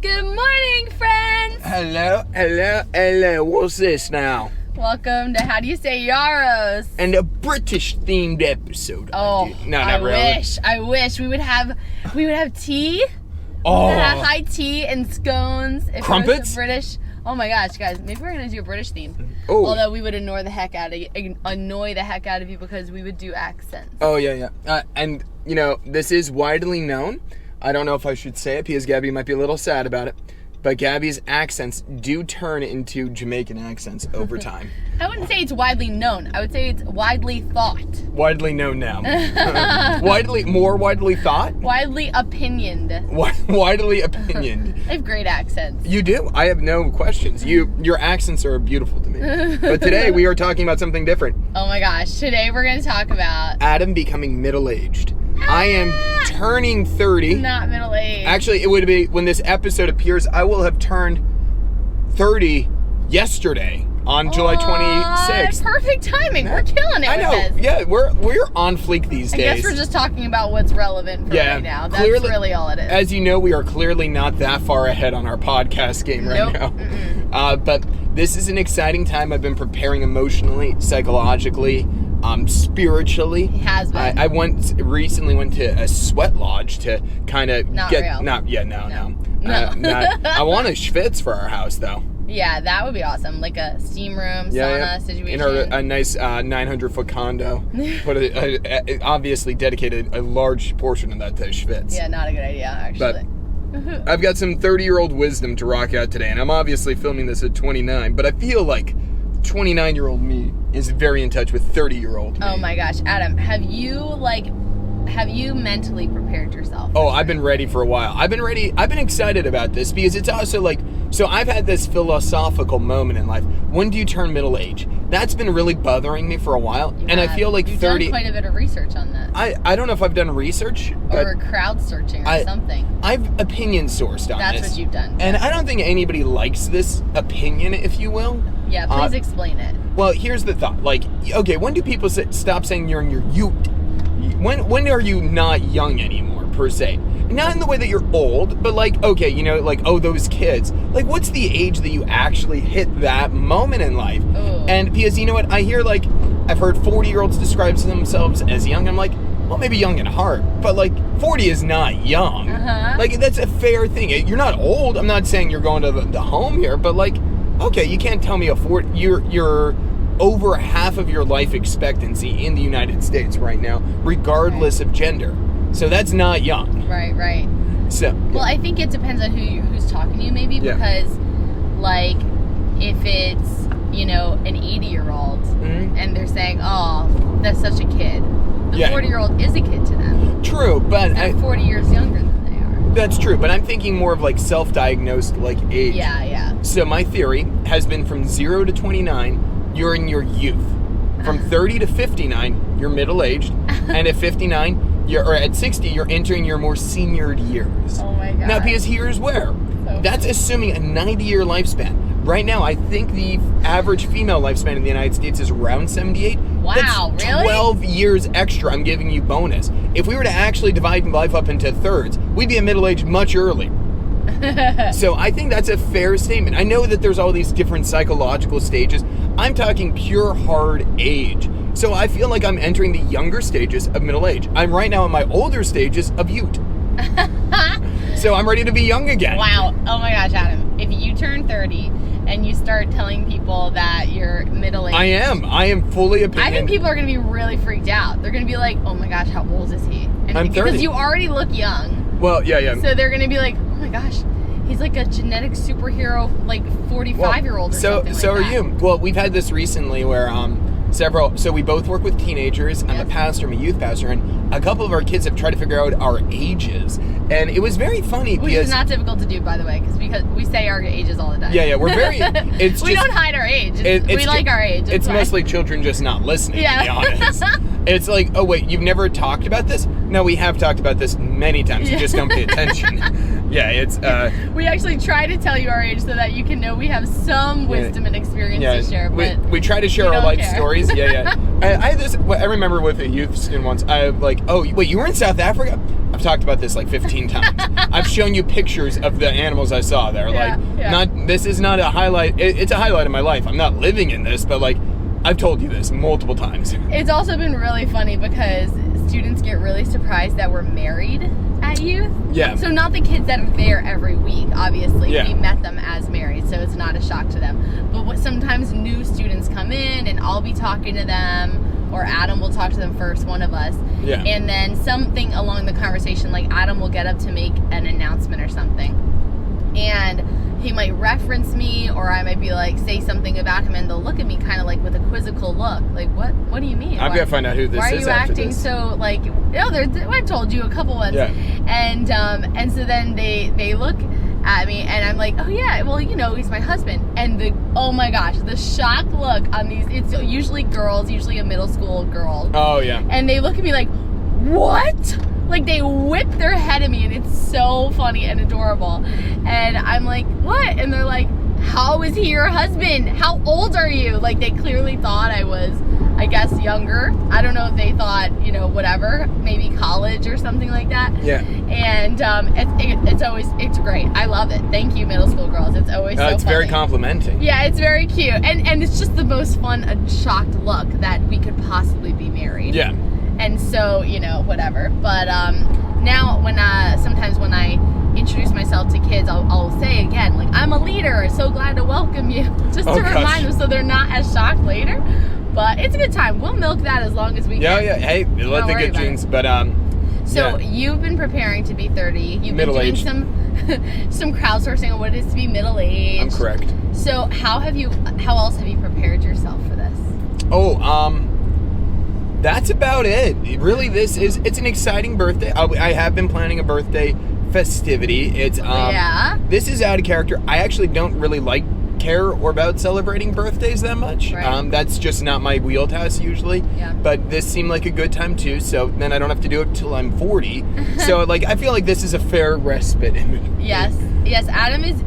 Good morning, friends! Hello. What's this now? Welcome to How Do You Say Yarrows? And a British-themed episode. Oh, no, not really. I wish we would have tea. Oh, High tea and scones. If crumpets? It was British. Oh my gosh, guys! Maybe we're gonna do a British theme. Oh. Although we would annoy the heck out of you because we would do accents. Oh yeah. And you know, this is widely known. I don't know if I should say it because Gabby might be a little sad about it. But Gabby's accents do turn into Jamaican accents over time. I wouldn't say it's widely known. I would say it's widely thought. Widely known now. More widely thought? Widely opinioned. Widely opinioned. I have great accents. You do. I have no questions. Your accents are beautiful to me. But today we are talking about something different. Oh my gosh. Today we're going to talk about Adam becoming middle-aged. I am turning 30. Not middle-aged. Actually, it would be, when this episode appears, I will have turned 30 yesterday on July 26th. Perfect timing. We're killing it. I know. With this. Yeah, we're on fleek these days. I guess we're just talking about what's relevant for right now. That's really all it is. As you know, we are clearly not that far ahead on our podcast game right now. But this is an exciting time. I've been preparing emotionally, psychologically, spiritually. It has been. I recently went to a sweat lodge to kind of No. I want a schwitz for our house though. Yeah, that would be awesome. Like a steam room, sauna situation. In a nice 900-foot condo. But obviously dedicated a large portion of that to schwitz. Yeah, not a good idea, actually. But I've got some 30-year-old wisdom to rock out today, and I'm obviously filming this at 29, but I feel like 29-year-old me is very in touch with 30-year-old me. Oh my gosh, Adam, have you mentally prepared yourself? Oh, I've been ready for a while. I've been excited about this because it's also like, so I've had this philosophical moment in life. When do you turn middle age? That's been really bothering me for a while. I feel like You've 30... done quite a bit of research on that. I don't know if I've done research. Or crowd searching or something. I've opinion sourced on That's this. what you've done. And I don't think anybody likes this opinion, if you will. Yeah, please explain it. Well, here's the thought. Like, okay, when do people stop saying you're in your youth? When are you not young anymore, per se? Not in the way that you're old, but like, okay, you know, like, oh, those kids. Like, what's the age that you actually hit that moment in life? Ooh. And because, you know what, I've heard 40-year-olds describe themselves as young. I'm like, well, maybe young at heart, but like 40 is not young. Like, that's a fair thing. You're not old. I'm not saying you're going to the home here, but like, okay, you can't tell me you're over half of your life expectancy in the United States right now, regardless of gender. So that's not young. Right. So. Well, I think it depends on who's talking to you, maybe, because, like, if it's, you know, an 80-year-old, and they're saying, oh, that's such a kid. The 40-year-old is a kid to them. True, but... They're 40 years younger than they are. That's true, but I'm thinking more of, like, self-diagnosed, like, age. Yeah. So my theory has been from 0 to 29, you're in your youth. From 30 to 59, you're middle-aged. And at 59... at 60, you're entering your more seniored years. Oh my god. Now, because here's where. That's assuming a 90-year lifespan. Right now, I think the average female lifespan in the United States is around 78. Wow, That's really? 12 years extra I'm giving you bonus. If we were to actually divide life up into thirds, we'd be middle-aged much earlier. So I think that's a fair statement. I know that there's all these different psychological stages. I'm talking pure hard age. So I feel like I'm entering the younger stages of middle age. I'm right now in my older stages of youth. So I'm ready to be young again. Wow. Oh my gosh, Adam. If you turn 30 and you start telling people that you're middle-aged... I am fully opinionated. I think people are going to be really freaked out. They're going to be like, oh my gosh, how old is he? And I'm 30. Because you already look young. Well, yeah. So they're going to be like, oh my gosh, he's like a genetic superhero, like 45-year-old or something like that. So are you. Well, we've had this recently where... So we both work with teenagers. I'm a pastor, I'm a youth pastor, and a couple of our kids have tried to figure out our ages. And it was very funny Which is not difficult to do, by the way, because we say our ages all the time. Yeah, we're very... We don't hide our age. We like our age. It's mostly children just not listening, to be honest. It's like, oh wait, you've never talked about this? No, we have talked about this many times. You just don't pay attention. Yeah, it's... we actually try to tell you our age so that you can know we have some wisdom and experience to share, but we try to share our life stories. Yeah. I had this... I remember with a youth student once, I like, oh, wait, you were in South Africa? I've talked about this like 15 times. I've shown you pictures of the animals I saw there. This is not a highlight. It's a highlight of my life. I'm not living in this, but like, I've told you this multiple times. It's also been really funny because students get really surprised that we're married at youth. Yeah. So not the kids that are there every week, obviously. Yeah. We met them as married, so it's not a shock to them. But sometimes new students come in and I'll be talking to them, or Adam will talk to them first, one of us. Yeah. And then something along the conversation, like Adam will get up to make an announcement or something. And he might reference me, or I might be like, say something about him, and they'll look at me kind of like with a quizzical look. Like, what do you mean? I'm going to find out who this is. Why are you acting this? So like, I told you a couple ones. Yeah. And so then they look at me, and I'm like, oh yeah, well, he's my husband. And oh my gosh, the shocked look on these, it's usually girls, usually a middle school girl. Oh yeah. And they look at me like, what? Like, they whip their head at me, and it's so funny and adorable. And I'm like, what? And they're like, how is he your husband? How old are you? Like, they clearly thought I was, I guess, younger. I don't know if they thought, whatever, maybe college or something like that. Yeah. And it's great. I love it. Thank you, middle school girls. It's always so it's funny. very complimenting. Yeah, it's very cute. And it's just the most fun, shocked look that we could possibly be married. Yeah. And so, whatever. But now sometimes when I introduce myself to kids, I'll say again, like, I'm a leader, so glad to welcome you. Just to remind them so they're not as shocked later. But it's a good time. We'll milk that as long as we can. Yeah. Hey, let the good genes. But, so you've been preparing to be 30. You've been doing some crowdsourcing on what it is to be middle-aged. I'm correct. So how else have you prepared yourself for this? That's about it. Really, it's an exciting birthday. I have been planning a birthday festivity. It's This is out of character. I actually don't really care or about celebrating birthdays that much. Right. That's just not my wheelhouse usually. Yeah. But this seemed like a good time too. So then I don't have to do it till I'm 40. So I feel like this is a fair respite. Yes. Adam is.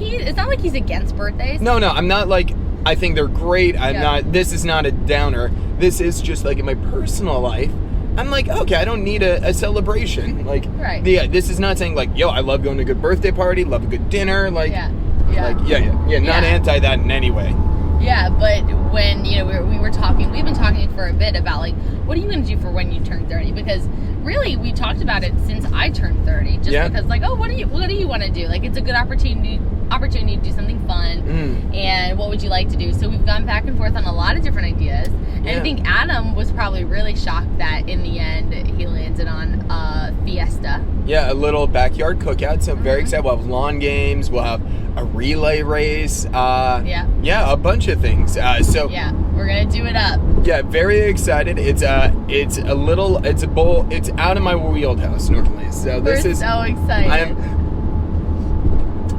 It's not like he's against birthdays. No. I'm not like. I think they're great. I'm not. This is not a downer. This is just like in my personal life. I'm like, okay, I don't need a celebration. Like, right. Yeah, this is not saying like, yo, I love going to a good birthday party, love a good dinner. Like, not anti that in any way. Yeah, but when we were talking, we've been talking for a bit about like, what are you going to do for when you turn 30? Because really, we talked about it since I turned 30. Just because like, what do you want to do? Like, it's a good opportunity to do something fun. And what would you like to do? So we've gone back and forth on a lot of different ideas. And I think Adam was probably really shocked that in the end he landed on Fiesta. Yeah, a little backyard cookout. So I'm very excited. We'll have lawn games. We'll have a relay race. A bunch of things. We're gonna do it up. Yeah, very excited. It's a bowl. It's out of my wheelhouse normally. So we're so excited.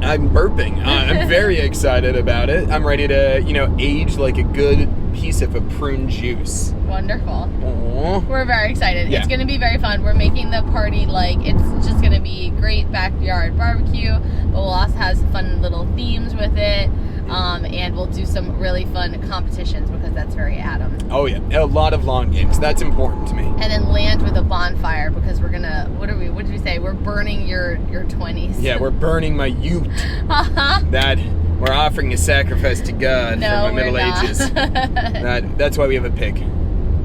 I'm burping. I'm very excited about it. I'm ready to, age like a good piece of a prune juice. Wonderful. Aww. We're very excited. Yeah. It's going to be very fun. We're making the party it's just going to be great backyard barbecue, but we'll also have some fun little themes with it. And we'll do some really fun competitions because that's very Adam. Oh yeah, a lot of lawn games. That's important to me. And then land with a bonfire because we're gonna. What did we say? We're burning your 20s. Yeah, we're burning my ute. That we're offering a sacrifice to God for my middle ages. That's why we have a pig.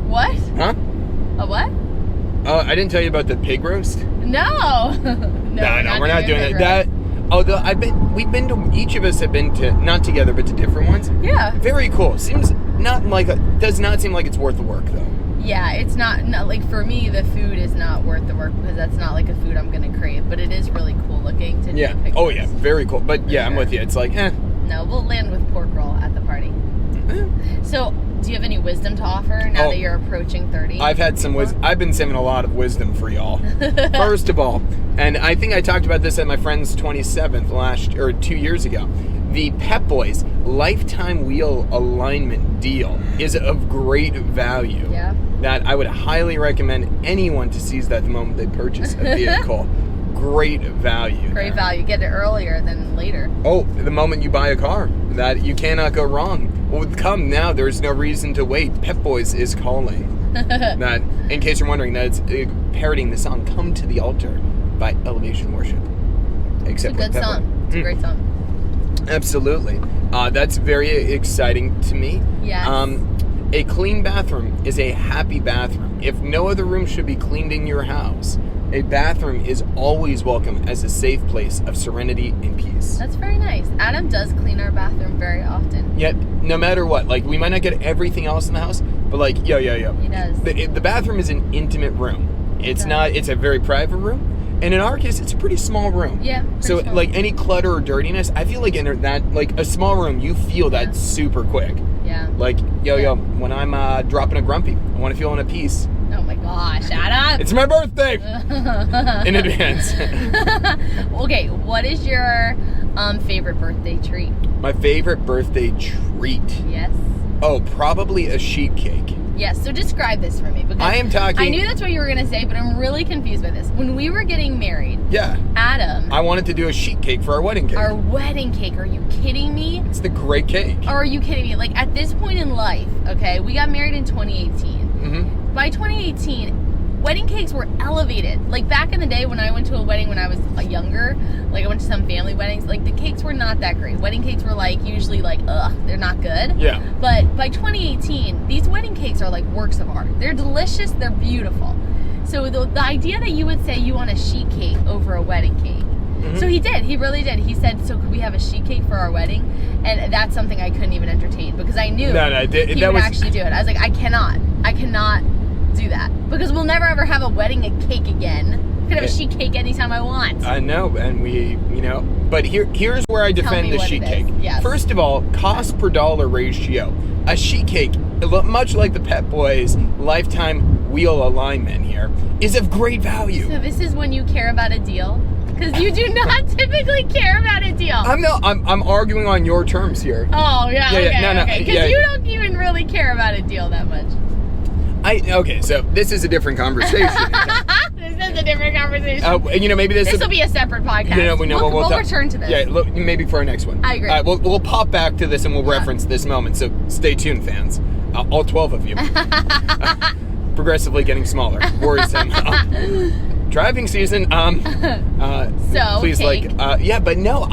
What? Huh? A what? Oh, I didn't tell you about the pig roast. No. No, we're not doing that. Each of us have been to, not together, but to different ones. Yeah. Very cool. Does not seem like it's worth the work, though. Yeah, it's not like, for me, the food is not worth the work because that's not like a food I'm going to crave, but it is really cool looking to do pictures. Oh, yeah, very cool. But I'm with you. It's like, No, we'll land with pork roll at the party. So, do you have any wisdom to offer now that you're approaching 30? I've had some wisdom. I've been saving a lot of wisdom for y'all. First of all, and I think I talked about this at my friend's 27th 2 years ago. The Pep Boys lifetime wheel alignment deal is of great value. Yeah. That I would highly recommend anyone to seize that the moment they purchase a vehicle. Great value. Great value. Get it earlier than later. Oh, the moment you buy a car, that you cannot go wrong. Well, come now. There's no reason to wait. Pep Boys is calling. That, in case you're wondering, that's parroting the song "Come to the Altar" by Elevation Worship. Except it's a good song. It's a great song. Absolutely. That's very exciting to me. Yes. A clean bathroom is a happy bathroom. If no other room should be cleaned in your house, a bathroom is always welcome as a safe place of serenity and peace. That's very nice. Adam does clean our bathroom very often. Yet, no matter what, like, we might not get everything else in the house, but like, He does. The bathroom is an intimate room. It's a very private room. And in our case, it's a pretty small room. Yeah. So, small. like, any clutter or dirtiness, I feel like in that, like, a small room, you feel that super quick. Yeah. Like, when I'm dropping a grumpy, I want to feel in a peace. Oh my gosh, Adam! It's my birthday! In advance. Okay, what is your favorite birthday treat? My favorite birthday treat? Yes. Oh, probably a sheet cake. Yes, so describe this for me. Because I am talking... I knew that's what you were going to say, but I'm really confused by this. When we were getting married... Yeah. Adam... I wanted to do a sheet cake for our wedding cake. Our wedding cake. Are you kidding me? It's the great cake. Or are you kidding me? Like, at this point in life, okay, we got married in 2018. Mm-hmm. By 2018, wedding cakes were elevated. Like, back in the day when I went to a wedding when I was younger, like, I went to some family weddings, like, the cakes were not that great. Wedding cakes were, like, usually, like, ugh, they're not good. Yeah. But by 2018, these wedding cakes are, like, works of art. They're delicious. They're beautiful. So the idea that you would say you want a sheet cake over a wedding cake. Mm-hmm. So he did. He really did. He said, so could we have a sheet cake for our wedding? And that's something I couldn't even entertain because I knew he would actually do it. I was like, I cannot do that because we'll never ever have a wedding cake again. I could have a sheet cake anytime I want. I know, and but here's where I defend the sheet cake. Yes. First of all, cost per dollar ratio. A sheet cake, much like the Pep Boys lifetime wheel alignment here, is of great value. So this is when you care about a deal? Because you do not typically care about a deal. I'm arguing on your terms here. Oh, yeah, okay. Because you don't even really care about a deal that much. Okay, so this is a different conversation. This is a different conversation. Maybe this will be a separate podcast. We'll return to this. Yeah, maybe for our next one. I agree. We'll pop back to this and we'll reference this moment. So stay tuned, fans. All 12 of you. Progressively getting smaller. Worrisome. Driving season. So please, cake. but no.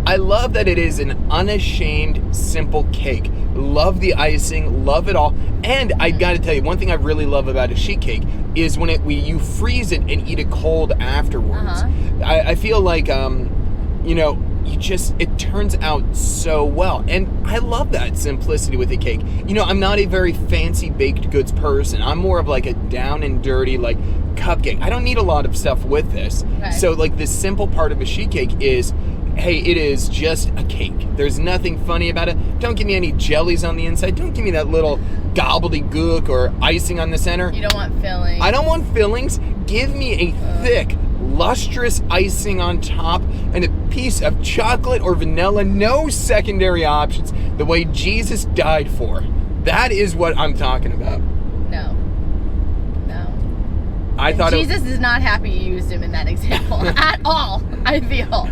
I love that it is an unashamed, simple cake. Love the icing, love it all. And I gotta tell you, one thing I really love about a sheet cake is when you freeze it and eat it cold afterwards. Uh-huh. I feel like, it turns out so well. And I love that simplicity with a cake. I'm not a very fancy baked goods person. I'm more of like a down and dirty, like, cupcake. I don't need a lot of stuff with this. Okay. So, like, the simple part of a sheet cake is, hey, it is just a cake. There's nothing funny about it. Don't give me any jellies on the inside. Don't give me that little gobbledygook or icing on the center. You don't want fillings. I don't want fillings. Give me a thick, lustrous icing on top and a piece of chocolate or vanilla. No secondary options. The way Jesus died for. That is what I'm talking about. No. I thought Jesus is not happy you used him in that example at all, I feel.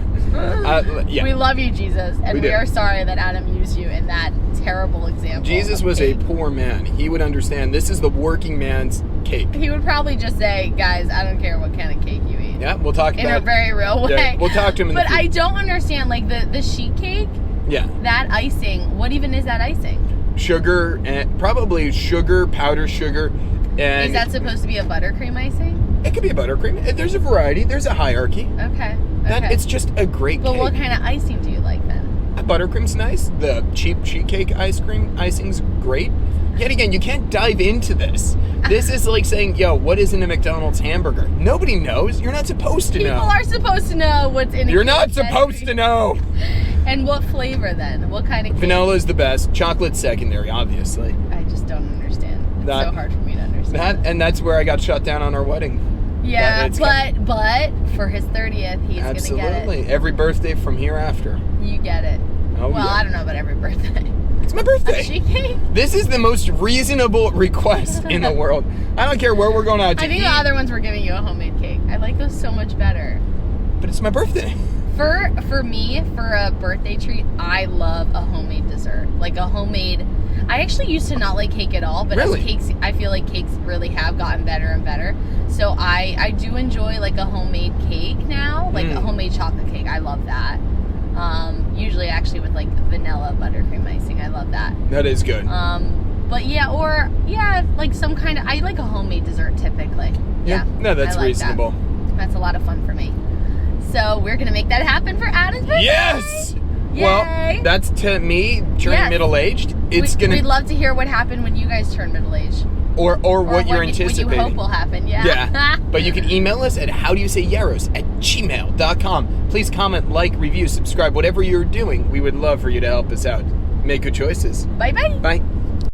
Yeah. We love you, Jesus, and we are sorry that Adam used you in that terrible example. Jesus was a poor man. He would understand this is the working man's cake. He would probably just say, guys, I don't care what kind of cake you eat. Yeah, we'll talk about it. In a very real way. Yeah, we'll talk to him in the future. But I don't understand, like, the sheet cake, that icing, what even is that icing? Sugar, and probably sugar, powdered sugar. And is that supposed to be a buttercream icing? It could be a buttercream. There's a variety. There's a hierarchy. Okay. It's just a great cake. But what kind of icing do you like then? Buttercream's nice. The cheap sheet cake icing's great. Yet again, you can't dive into this. This is like saying, what is in a McDonald's hamburger? Nobody knows. You're not supposed to know. People are supposed to know what's in it. You're not supposed to know. And what flavor then? What kind of cake? Vanilla is the best. Chocolate's secondary, obviously. I just don't understand. It's so hard for me to understand. And that's where I got shut down on our wedding. Yeah, but for his 30th, he's going to get it. Absolutely. Every birthday from hereafter. You get it. Oh, well, I don't know about every birthday. It's my birthday. A sheet cake? This is the most reasonable request in the world. I don't care where we're going out to eat. I think the other ones were giving you a homemade cake. I like those so much better. But it's my birthday. For me, for a birthday treat, I love a homemade dessert. Like a homemade... I actually used to not like cake at all, but really? as cakes, I feel like cakes really have gotten better and better. So I do enjoy like a homemade cake now, like a homemade chocolate cake. I love that. Usually actually with like vanilla buttercream icing. I love that. That is good. But like some kind of, I like a homemade dessert typically. Yeah. No, that's reasonable. That's a lot of fun for me. So we're going to make that happen for Adam's birthday. Yes! Yay. Well, that's to me, turning middle-aged. We'd love to hear what happened when you guys turn middle-aged. Or what you're anticipating. What you hope will happen, Yeah. But you can email us at howdoyousayyaros@gmail.com. Please comment, like, review, subscribe, whatever you're doing. We would love for you to help us out. Make good choices. Bye-bye. Bye.